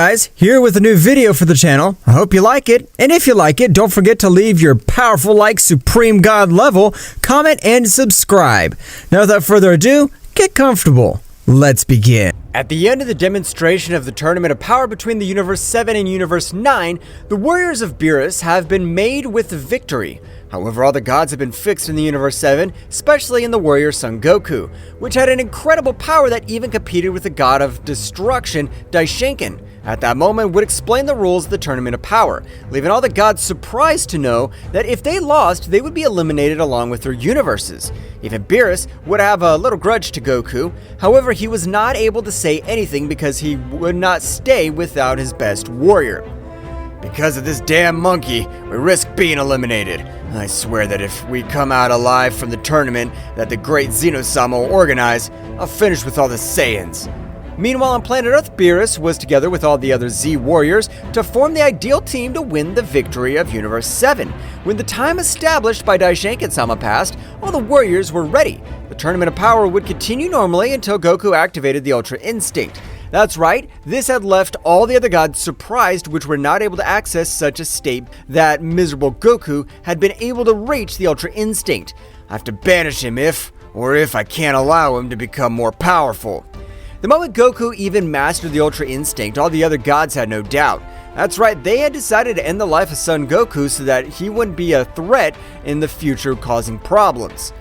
guys, here with a new video for the channel. I hope you like it, and if you like it, don't forget to leave your powerful like Supreme God level, comment, and subscribe. Now without further ado, get comfortable. Let's begin. At the end of the demonstration of the Tournament of Power between the Universe 7 and Universe 9, the warriors of Beerus have been made with victory. However, all the gods have been fixed in the Universe 7, especially in the warrior Son Goku, which had an incredible power that even competed with the god of destruction, Daishinken. At that moment would explain the rules of the Tournament of Power, leaving all the gods surprised to know that if they lost, they would be eliminated along with their universes. Even Beerus would have a little grudge to Goku, however he was not able to say anything because he would not stay without his best warrior. Because of this damn monkey, we risk being eliminated. I swear that if we come out alive from the tournament that the great Zeno-sama will organize, I'll finish with all the Saiyans. Meanwhile, on planet Earth, Beerus was together with all the other Z warriors to form the ideal team to win the victory of Universe 7. When the time established by Daishinken-sama passed, all the warriors were ready. The Tournament of Power would continue normally until Goku activated the Ultra Instinct. That's right, this had left all the other gods surprised, which were not able to access such a state that miserable Goku had been able to reach the Ultra Instinct. I have to banish him if I can't allow him to become more powerful. The moment Goku even mastered the Ultra Instinct, all the other gods had no doubt. That's right, they had decided to end the life of Son Goku so that he wouldn't be a threat in the future causing problems.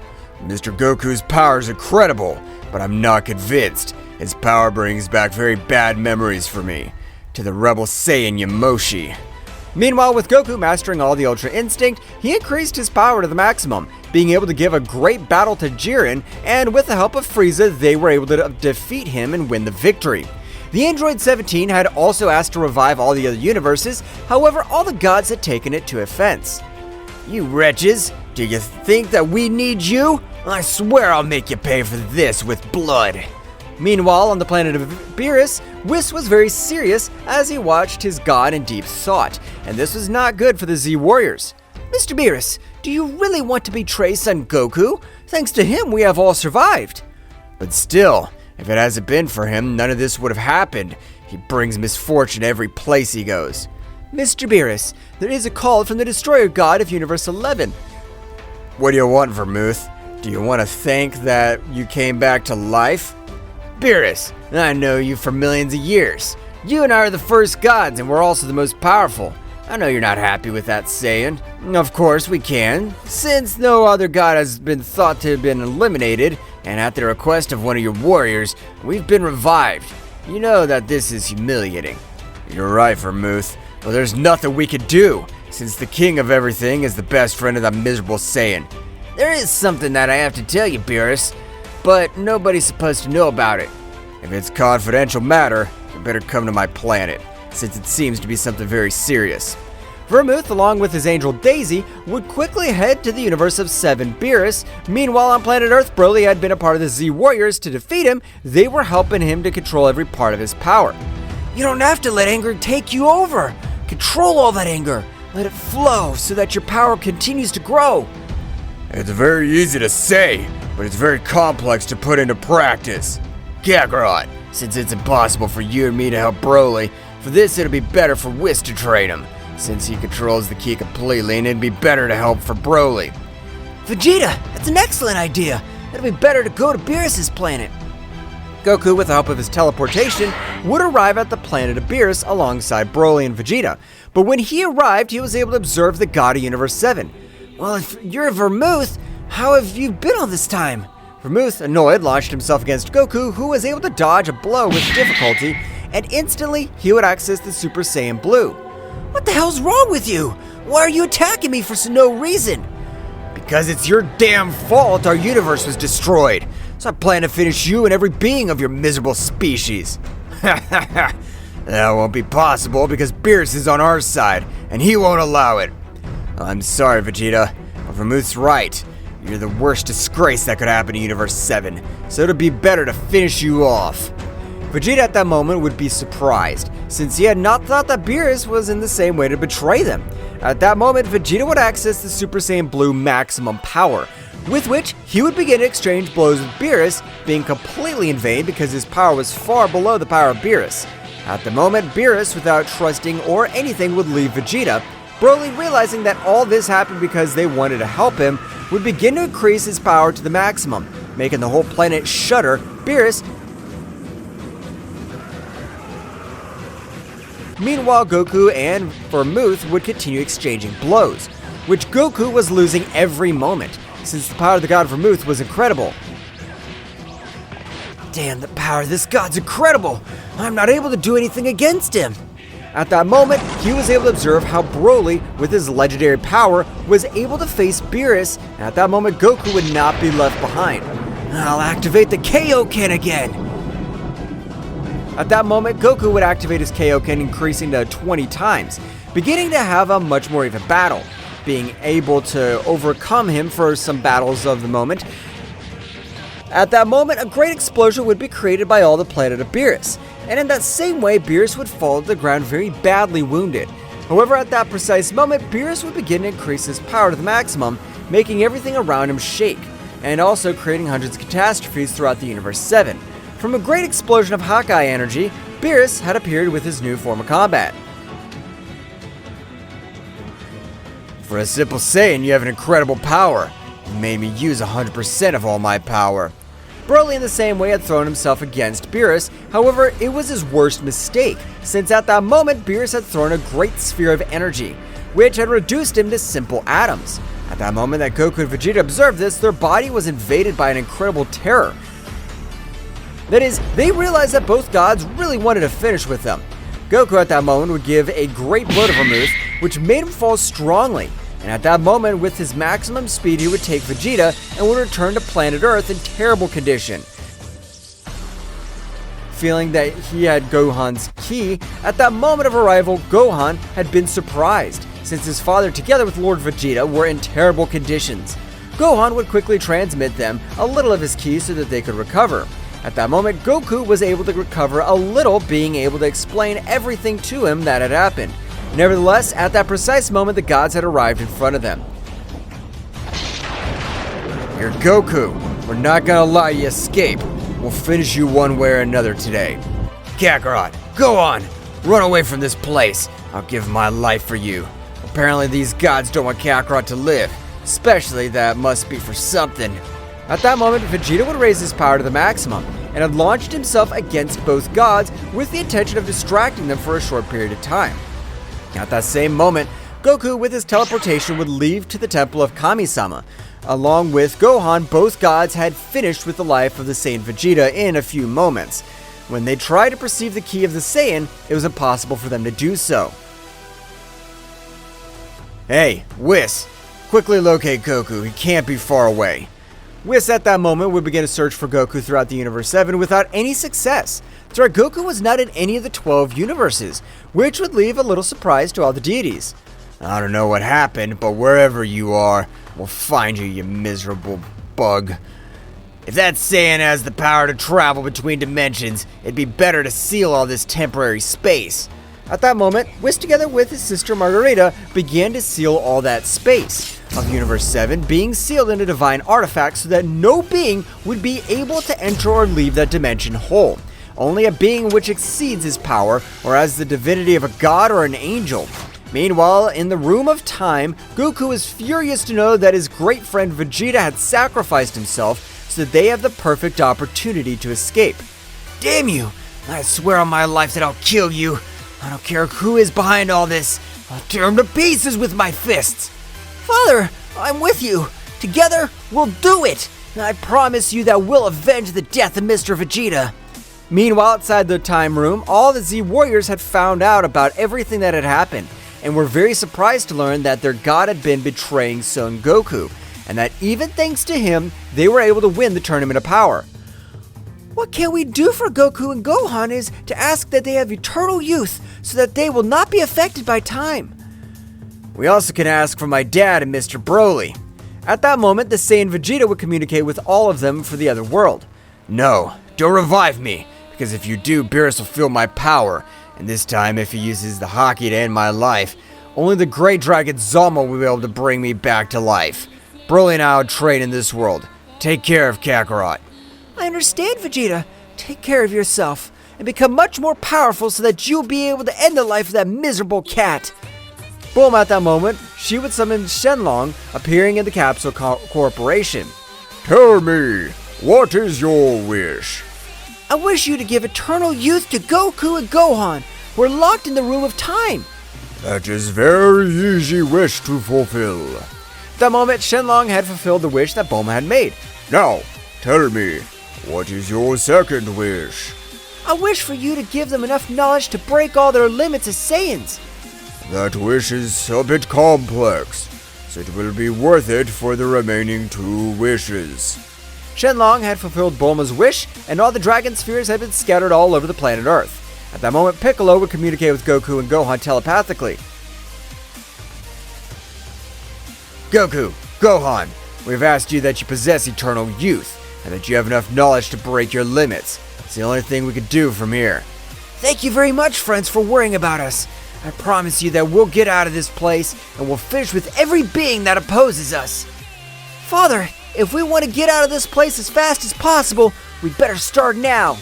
Mr. Goku's power is incredible, but I'm not convinced. His power brings back very bad memories for me. To the rebel Saiyan Yamoshi. Meanwhile, with Goku mastering all the Ultra Instinct, he increased his power to the maximum, being able to give a great battle to Jiren, and with the help of Frieza, they were able to defeat him and win the victory. The Android 17 had also asked to revive all the other universes, however, all the gods had taken it to offense. You wretches, do you think that we need you? I swear I'll make you pay for this with blood. Meanwhile, on the planet of Beerus, Whis was very serious as he watched his god in deep thought, and this was not good for the Z warriors. Mr. Beerus, do you really want to betray Son Goku? Thanks to him, we have all survived. But still, if it hasn't been for him, none of this would have happened. He brings misfortune every place he goes. Mr. Beerus, there is a call from the Destroyer God of Universe 11. What do you want, Vermouth? Do you want to thank that you came back to life? Beerus, I know you for millions of years. You and I are the first gods, and we're also the most powerful. I know you're not happy with that saying. Of course we can. Since no other god has been thought to have been eliminated, and at the request of one of your warriors, we've been revived. You know that this is humiliating. You're right, Vermouth. Well, there's nothing we could do, since the king of everything is the best friend of that miserable Saiyan. There is something that I have to tell you, Beerus, but nobody's supposed to know about it. If it's confidential matter, you better come to my planet, since it seems to be something very serious. Vermouth, along with his angel Daisy, would quickly head to the universe of 7 Beerus. Meanwhile, on planet Earth, Broly had been a part of the Z Warriors. To defeat him, they were helping him to control every part of his power. You don't have to let anger take you over. Control all that anger. Let it flow so that your power continues to grow. It's very easy to say, but it's very complex to put into practice. Kakarot, since it's impossible for you and me to help Broly, for this it'll be better for Whis to train him, since he controls the ki completely, and it'd be better to help for Broly. Vegeta, that's an excellent idea. It'll be better to go to Beerus' planet. Goku, with the help of his teleportation, would arrive at the planet of Beerus alongside Broly and Vegeta, but when he arrived, he was able to observe the god of Universe 7. Well, if you're Vermouth, how have you been all this time? Vermouth, annoyed, launched himself against Goku, who was able to dodge a blow with difficulty, and instantly he would access the Super Saiyan Blue. What the hell's wrong with you? Why are you attacking me for no reason? Because it's your damn fault our universe was destroyed, so I plan to finish you and every being of your miserable species. That won't be possible because Beerus is on our side, and he won't allow it. I'm sorry, Vegeta, but Vermouth's right. You're the worst disgrace that could happen to Universe 7, so it'll be better to finish you off. Vegeta at that moment would be surprised, since he had not thought that Beerus was in the same way to betray them. At that moment, Vegeta would access the Super Saiyan Blue maximum power, with which he would begin to exchange blows with Beerus, being completely in vain because his power was far below the power of Beerus. At the moment, Beerus, without trusting or anything, would leave Vegeta. Broly, realizing that all this happened because they wanted to help him, would begin to increase his power to the maximum, making the whole planet shudder. Beerus. Meanwhile, Goku and Vermouth would continue exchanging blows, which Goku was losing every moment, since the power of the god Vermouth was incredible. Damn, the power of this god's incredible! I'm not able to do anything against him! At that moment, he was able to observe how Broly, with his legendary power, was able to face Beerus, and at that moment, Goku would not be left behind. I'll activate the Kaioken again! At that moment, Goku would activate his Kaioken, increasing to 20 times, beginning to have a much more even battle, being able to overcome him for some battles of the moment. At that moment, a great explosion would be created by all the planet of Beerus, and in that same way, Beerus would fall to the ground very badly wounded. However, at that precise moment, Beerus would begin to increase his power to the maximum, making everything around him shake, and also creating hundreds of catastrophes throughout the Universe 7. From a great explosion of Hawkeye energy, Beerus had appeared with his new form of combat. For a simple Saiyan, you have an incredible power. You made me use 100% of all my power. Broly in the same way had thrown himself against Beerus, however, it was his worst mistake, since at that moment Beerus had thrown a great sphere of energy, which had reduced him to simple atoms. At that moment that Goku and Vegeta observed this, their body was invaded by an incredible terror. That is, they realized that both gods really wanted to finish with them. Goku at that moment would give a great blow to Vermouth, which made him fall strongly. And at that moment, with his maximum speed, he would take Vegeta and would return to planet Earth in terrible condition. Feeling that he had Gohan's ki, at that moment of arrival, Gohan had been surprised, since his father together with Lord Vegeta were in terrible conditions. Gohan would quickly transmit them a little of his ki so that they could recover. At that moment, Goku was able to recover a little, being able to explain everything to him that had happened. Nevertheless, at that precise moment, the gods had arrived in front of them. You're Goku. We're not gonna let you escape. We'll finish you one way or another today. Kakarot, go on! Run away from this place. I'll give my life for you. Apparently these gods don't want Kakarot to live. Especially that must be for something. At that moment, Vegeta would raise his power to the maximum, and had launched himself against both gods with the intention of distracting them for a short period of time. At that same moment, Goku with his teleportation would leave to the temple of Kami-sama. Along with Gohan, both gods had finished with the life of the Saiyan Vegeta in a few moments. When they tried to perceive the ki of the Saiyan, it was impossible for them to do so. Hey, Whis, quickly locate Goku, he can't be far away. Whis at that moment would begin to search for Goku throughout the Universe 7 without any success. Throughout, Goku was not in any of the 12 universes, which would leave a little surprise to all the deities. I don't know what happened, but wherever you are, we'll find you, you miserable bug. If that Saiyan has the power to travel between dimensions, it'd be better to seal all this temporary space. At that moment, Whis together with his sister Margarita began to seal all that space of Universe 7, being sealed in a divine artifact so that no being would be able to enter or leave that dimension whole. Only a being which exceeds his power, or has the divinity of a god or an angel. Meanwhile, in the Room of Time, Goku is furious to know that his great friend Vegeta had sacrificed himself so that they have the perfect opportunity to escape. Damn you! I swear on my life that I'll kill you. I don't care who is behind all this. I'll tear him to pieces with my fists. Father, I'm with you. Together, we'll do it. I promise you that we'll avenge the death of Mr. Vegeta. Meanwhile, outside the time room, all the Z Warriors had found out about everything that had happened, and were very surprised to learn that their god had been betraying Son Goku, and that even thanks to him, they were able to win the Tournament of Power. What can we do for Goku and Gohan is to ask that they have eternal youth, so that they will not be affected by time. We also can ask for my dad and Mr. Broly. At that moment, the Saiyan Vegeta would communicate with all of them for the other world. No, don't revive me, because if you do, Beerus will feel my power, and this time if he uses the Haki to end my life, only the great dragon Zama will be able to bring me back to life. Broly and I will trade in this world. Take care of Kakarot. I understand, Vegeta. Take care of yourself. and become much more powerful so that you'll be able to end the life of that miserable cat. Boom, at that moment, she would summon Shenlong, appearing in the Capsule Corporation. Tell me, what is your wish? I wish you to give eternal youth to Goku and Gohan, who are locked in the Room of Time. That is very easy wish to fulfill. At that moment, Shenlong had fulfilled the wish that Bulma had made. Now, tell me, what is your second wish? I wish for you to give them enough knowledge to break all their limits as Saiyans. That wish is a bit complex, so it will be worth it for the remaining 2 wishes. Shenlong had fulfilled Bulma's wish, and all the Dragon Spheres had been scattered all over the planet Earth. At that moment, Piccolo would communicate with Goku and Gohan telepathically. Goku, Gohan, we've asked you that you possess eternal youth, and that you have enough knowledge to break your limits. It's the only thing we could do from here. Thank you very much, friends, for worrying about us. I promise you that we'll get out of this place, and we'll finish with every being that opposes us. Father, if we want to get out of this place as fast as possible, we'd better start now.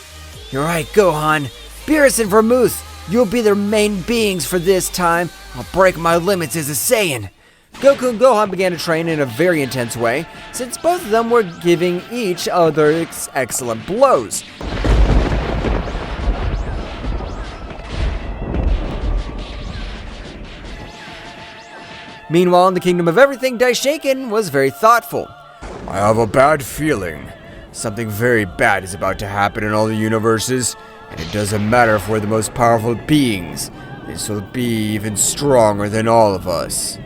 You're right, Gohan. Beerus and Vermouth, you'll be the main beings for this time. I'll break my limits as a Saiyan. Goku and Gohan began to train in a very intense way, since both of them were giving each other excellent blows. Meanwhile, in the Kingdom of Everything, Daishinkan was very thoughtful. I have a bad feeling. Something very bad is about to happen in all the universes, and it doesn't matter if we're the most powerful beings. This will be even stronger than all of us.